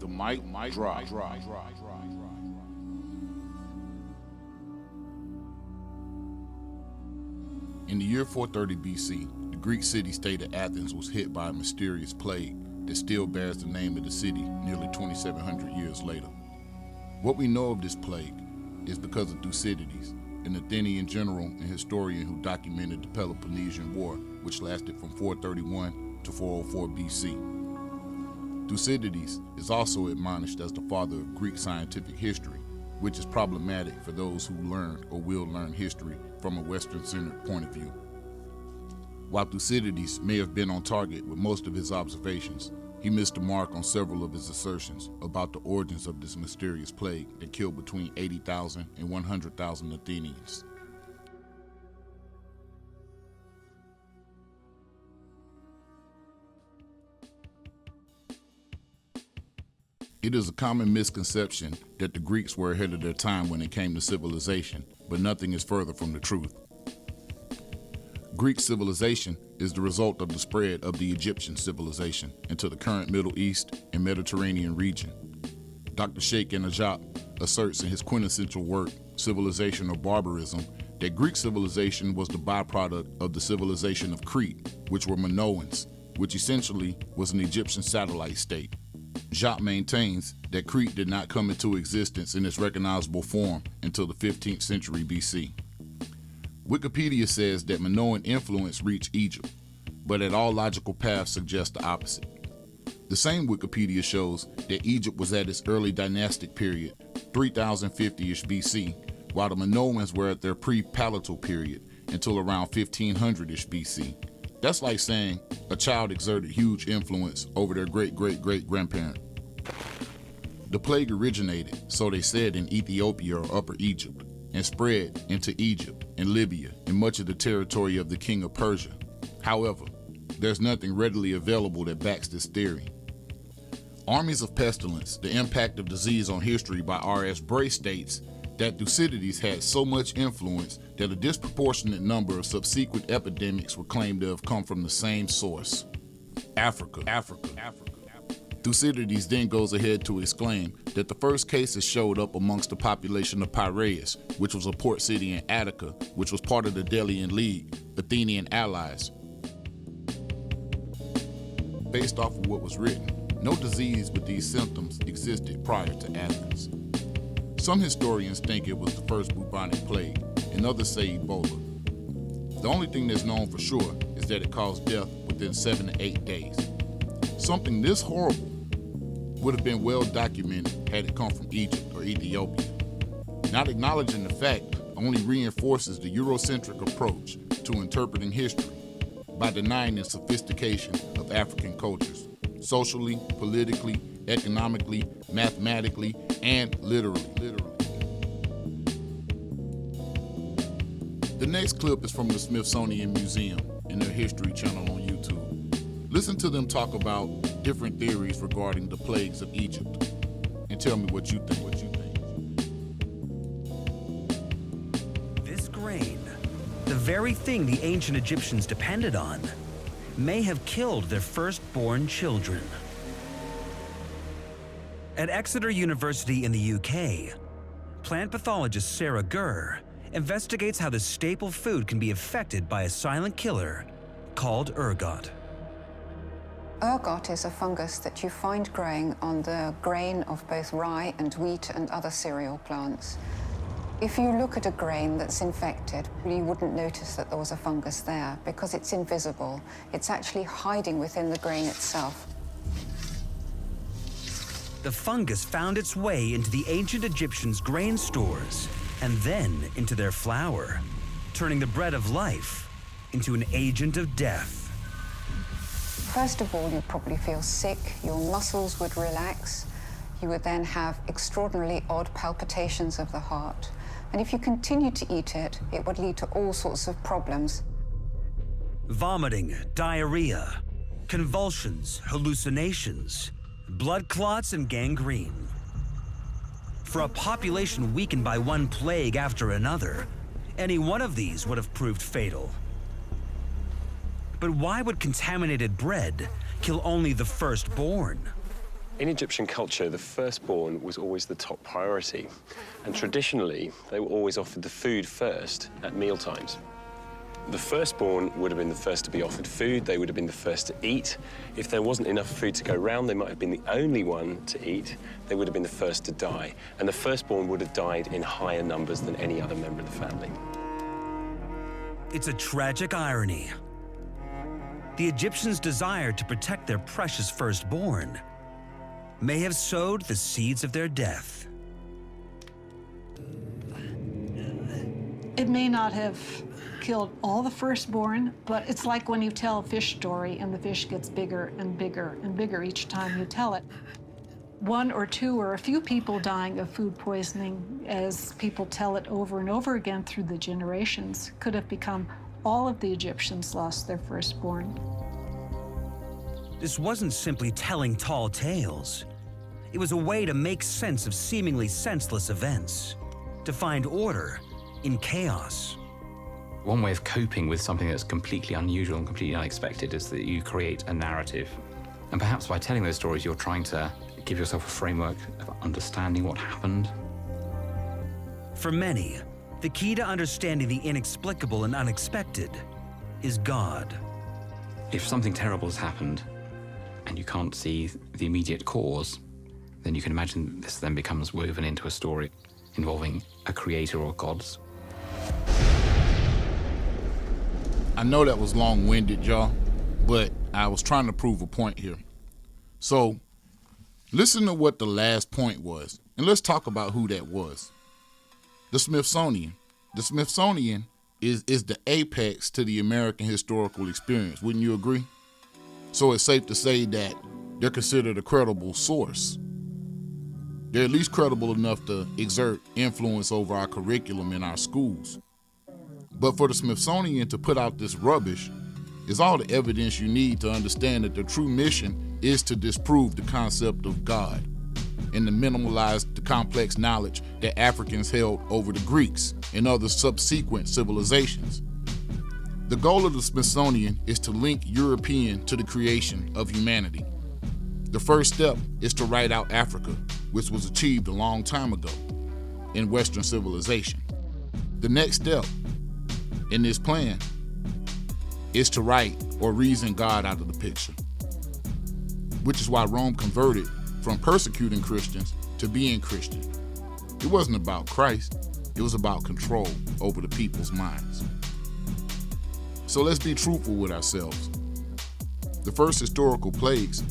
The mic drop. In the year 430 BC, the Greek city-state of Athens was hit by a mysterious plague that still bears the name of the city nearly 2,700 years later. What we know of this plague is because of Thucydides, an Athenian general and historian who documented the Peloponnesian War, which lasted from 431 to 404 BC. Thucydides is also admonished as the father of Greek scientific history, which is problematic for those who learn or will learn history from a Western-centered point of view. While Thucydides may have been on target with most of his observations, he missed the mark on several of his assertions about the origins of this mysterious plague that killed between 80,000 and 100,000 Athenians. It is a common misconception that the Greeks were ahead of their time when it came to civilization, but nothing is further from the truth. Greek civilization is the result of the spread of the Egyptian civilization into the current Middle East and Mediterranean region. Dr. Sheikh Najat asserts in his quintessential work, Civilization or Barbarism, that Greek civilization was the byproduct of the civilization of Crete, which were Minoans, which essentially was an Egyptian satellite state. Jacques maintains that Crete did not come into existence in its recognizable form until the 15th century BC. Wikipedia says that Minoan influence reached Egypt, but that all logical paths suggest the opposite. The same Wikipedia shows that Egypt was at its early dynastic period, 3050-ish BC, while the Minoans were at their pre-palatal period until around 1500-ish BC. That's like saying a child exerted huge influence over their great-great-great-grandparent. The plague originated, so they said, in Ethiopia or Upper Egypt, and spread into Egypt and Libya and much of the territory of the king of Persia. However, there's nothing readily available that backs this theory. Armies of Pestilence, The Impact of Disease on History by R.S. Bray states that Thucydides had so much influence that a disproportionate number of subsequent epidemics were claimed to have come from the same source: Africa. Thucydides then goes ahead to exclaim that the first cases showed up amongst the population of Piraeus, which was a port city in Attica, which was part of the Delian League, Athenian allies. Based off of what was written, no disease with these symptoms existed prior to Athens. Some historians think it was the first bubonic plague, and others say Ebola. The only thing that's known for sure is that it caused death within 7 to 8 days. Something this horrible would have been well documented had it come from Egypt or Ethiopia. Not acknowledging the fact only reinforces the Eurocentric approach to interpreting history by denying the sophistication of African cultures, socially, politically, economically, mathematically, and literally. The next clip is from the Smithsonian Museum and their History channel on YouTube. Listen to them talk about different theories regarding the plagues of Egypt, and tell me what you think. This grain, the very thing the ancient Egyptians depended on, may have killed their firstborn children. At Exeter University in the UK, plant pathologist Sarah Gurr investigates how the staple food can be affected by a silent killer called ergot. Ergot is a fungus that you find growing on the grain of both rye and wheat and other cereal plants. If you look at a grain that's infected, you wouldn't notice that there was a fungus there because it's invisible. It's actually hiding within the grain itself. The fungus found its way into the ancient Egyptians' grain stores and then into their flour, turning the bread of life into an agent of death. First of all, you'd probably feel sick, your muscles would relax, you would then have extraordinarily odd palpitations of the heart. And if you continued to eat it, it would lead to all sorts of problems. Vomiting, diarrhea, convulsions, hallucinations, blood clots, and gangrene. For a population weakened by one plague after another, any one of these would have proved fatal. But why would contaminated bread kill only the firstborn? In Egyptian culture, the firstborn was always the top priority, and traditionally, they were always offered the food first at mealtimes. The firstborn would have been the first to be offered food, they would have been the first to eat. If there wasn't enough food to go round, they might have been the only one to eat. They would have been the first to die, and the firstborn would have died in higher numbers than any other member of the family. It's a tragic irony. The Egyptians' desire to protect their precious firstborn may have sowed the seeds of their death. It may not have killed all the firstborn, but it's like when you tell a fish story and the fish gets bigger and bigger and bigger each time you tell it. One or two or a few people dying of food poisoning, as people tell it over and over again through the generations, could have become all of the Egyptians lost their firstborn. This wasn't simply telling tall tales. It was a way to make sense of seemingly senseless events, to find order in chaos. One way of coping with something that's completely unusual and completely unexpected is that you create a narrative. And perhaps by telling those stories, you're trying to give yourself a framework of understanding what happened. For many, the key to understanding the inexplicable and unexpected is God. If something terrible has happened and you can't see the immediate cause, then you can imagine this then becomes woven into a story involving a creator or gods. I know that was long-winded, y'all, but I was trying to prove a point here. So, listen to what the last point was, and let's talk about who that was. The Smithsonian. The Smithsonian is the apex to the American historical experience, wouldn't you agree? So it's safe to say that they're considered a credible source. They're at least credible enough to exert influence over our curriculum in our schools. But for the Smithsonian to put out this rubbish is all the evidence you need to understand that their true mission is to disprove the concept of God and to minimalize the complex knowledge that Africans held over the Greeks and other subsequent civilizations. The goal of the Smithsonian is to link European to the creation of humanity. The first step is to write out Africa, which was achieved a long time ago in Western civilization. The next step in this plan is to write or reason God out of the picture, which is why Rome converted from persecuting Christians to being Christian. It wasn't about Christ, it was about control over the people's minds. So let's be truthful with ourselves. The first historical plagues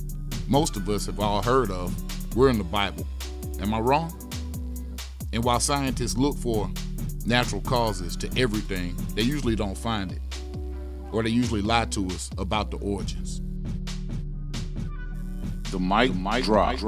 most of us have all heard of were in the Bible. Am I wrong? And while scientists look for natural causes to everything, they usually don't find it, or they usually lie to us about the origins. The mic drop.